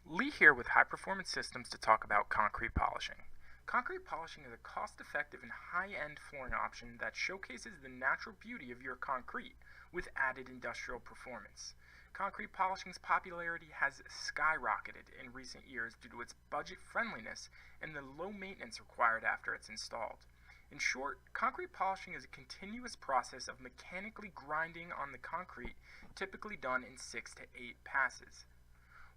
Lee here with High Performance Systems to talk about concrete polishing. Concrete polishing is a cost-effective and high-end flooring option that showcases the natural beauty of your concrete with added industrial performance. Concrete polishing's popularity has skyrocketed in recent years due to its budget friendliness and the low maintenance required after it's installed. In short, concrete polishing is a continuous process of mechanically grinding on the concrete, typically done in 6 to 8 passes.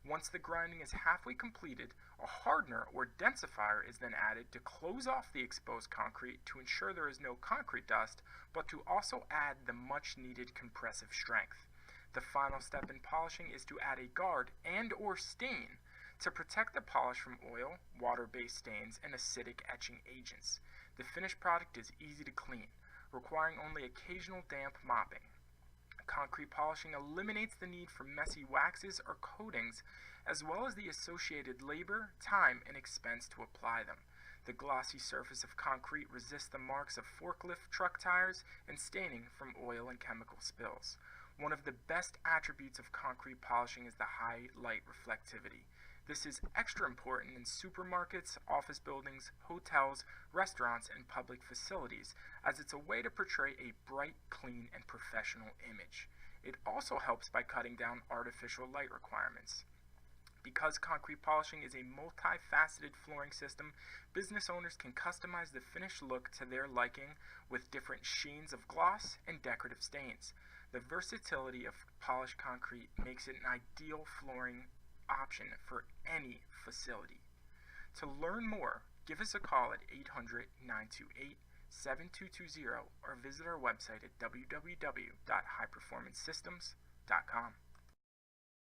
Once the grinding is halfway completed, a hardener or densifier is then added to close off the exposed concrete to ensure there is no concrete dust, but to also add the much needed compressive strength. The final step in polishing is to add a guard and or stain to protect the polish from oil, water-based stains, and acidic etching agents. The finished product is easy to clean, requiring only occasional damp mopping. Concrete polishing eliminates the need for messy waxes or coatings, as well as the associated labor, time, and expense to apply them. The glossy surface of concrete resists the marks of forklift truck tires and staining from oil and chemical spills. One of the best attributes of concrete polishing is the high light reflectivity. This is extra important in supermarkets, office buildings, hotels, restaurants, and public facilities, as it's a way to portray a bright, clean, and professional image. It also helps by cutting down artificial light requirements. Because concrete polishing is a multifaceted flooring system, business owners can customize the finished look to their liking with different sheens of gloss and decorative stains. The versatility of polished concrete makes it an ideal flooring option for any facility. To learn more, give us a call at 800-928-7220 or visit our website at www.highperformancesystems.com.